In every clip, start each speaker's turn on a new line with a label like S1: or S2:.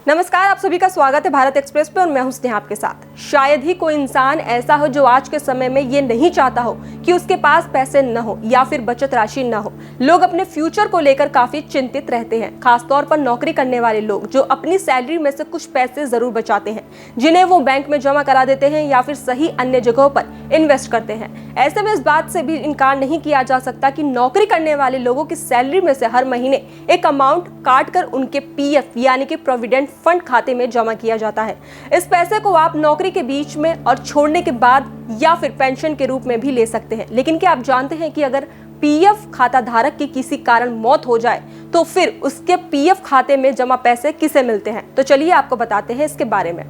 S1: नमस्कार, आप सभी का स्वागत है भारत एक्सप्रेस पे और मैं हूं स्नेहा आपके साथ। शायद ही कोई इंसान ऐसा हो जो आज के समय में ये नहीं चाहता हो कि उसके पास पैसे न हो या फिर बचत राशि न हो। लोग अपने फ्यूचर को लेकर काफी चिंतित रहते हैं, खासतौर पर नौकरी करने वाले लोग जो अपनी सैलरी में से कुछ पैसे जरूर बचाते हैं, जिन्हें वो बैंक में जमा करा देते हैं या फिर सही अन्य जगहों पर इन्वेस्ट करते हैं। ऐसे में इस बात से भी इनकार नहीं किया जा सकता कि नौकरी करने वाले लोगों की सैलरी में से हर महीने एक अमाउंट काट कर उनके पीएफ यानी कि प्रोविडेंट फंड खाते में जमा किया जाता है। इस पैसे को आप नौकरी के बीच में और छोड़ने के बाद या फिर पेंशन के रूप में भी ले सकते हैं। लेकिन क्या आप जानते हैं कि अगर पीएफ खाता धारक की किसी कारण मौत हो जाए तो फिर उसके पीएफ खाते में जमा पैसे किसे मिलते हैं? तो चलिए आपको बताते हैं इसके बारे में।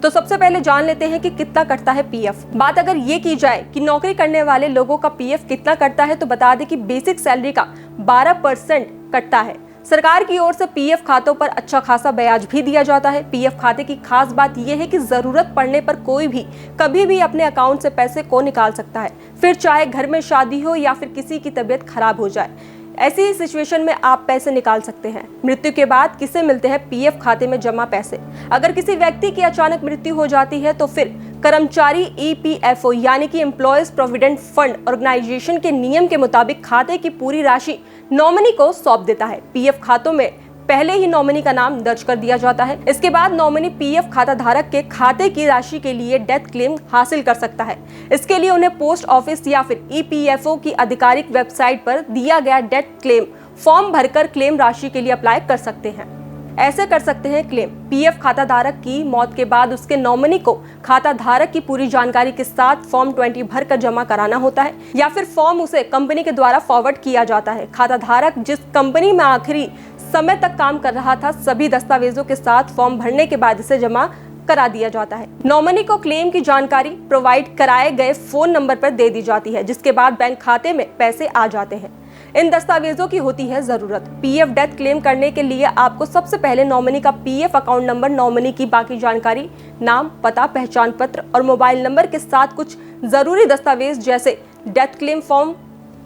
S1: तो सबसे पहले जान लेते हैं कि कितना कटता है पीएफ। बात अगर ये की जाए कि नौकरी करने वाले लोगों का पीएफ कितना कटता है, तो बता दें कि बेसिक सैलरी का 12% कटता है। सरकार की ओर से पीएफ खातों पर अच्छा खासा ब्याज भी दिया जाता है। पीएफ खाते की खास बात यह है कि जरूरत पड़ने पर कोई भी कभी भी अपने अकाउंट से पैसे को निकाल सकता है, फिर चाहे घर में शादी हो या फिर किसी की तबीयत खराब हो जाए। ऐसी सिचुएशन में आप पैसे निकाल सकते हैं। मृत्यु के बाद किसे मिलते हैं पीएफ खाते में जमा पैसे? अगर किसी व्यक्ति की अचानक मृत्यु हो जाती है तो फिर कर्मचारी ईपीएफओ यानी कि एम्प्लॉयज प्रोविडेंट फंड ऑर्गेनाइजेशन के नियम के मुताबिक खाते की पूरी राशि नॉमिनी को सौंप देता है। पीएफ खातों में पहले ही नॉमिनी का नाम दर्ज कर दिया जाता है। इसके बाद नॉमिनी पीएफ खाता धारक के खाते की राशि के लिए डेथ क्लेम हासिल कर सकता है। इसके लिए उन्हें पोस्ट ऑफिस या फिर ईपीएफओ की आधिकारिक वेबसाइट पर दिया गया डेथ क्लेम फॉर्म भरकर क्लेम राशि के लिए अप्लाई कर सकते हैं। ऐसे कर सकते हैं क्लेम। पीएफ खाता धारक की मौत के बाद उसके नॉमिनी को खाता धारक की पूरी जानकारी के साथ फॉर्म 20 भरकर जमा कराना होता है या फिर फॉर्म उसे कंपनी के द्वारा फॉरवर्ड किया जाता है। खाता धारक जिस कंपनी में आखिरी समय तक काम कर रहा था, सभी दस्तावेजों के साथ फॉर्म भरने के बाद इसे जमा करा दिया जाता है। नॉमिनी को क्लेम की जानकारी प्रोवाइड कराए गए फोन नंबर पर दे दी जाती है, जिसके बाद बैंक खाते में पैसे आ जाते हैं। इन दस्तावेजों की होती है जरूरत। पीएफ डेथ क्लेम करने के लिए आपको सबसे पहले नॉमिनी का पीएफ अकाउंट नंबर, नॉमिनी की बाकी जानकारी, नाम, पता, पहचान पत्र और मोबाइल नंबर के साथ कुछ जरूरी दस्तावेज जैसे death claim form,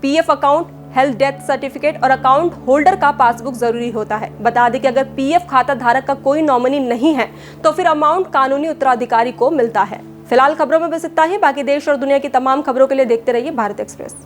S1: PF account, health death certificate और अकाउंट होल्डर का पासबुक जरूरी होता है। बता दें कि अगर पीएफ खाता धारक का कोई नॉमिनी नहीं है तो फिर अमाउंट कानूनी उत्तराधिकारी को मिलता है। फिलहाल खबरों में बस इतना ही। बाकी देश और दुनिया की तमाम खबरों के लिए देखते रहिए भारत एक्सप्रेस।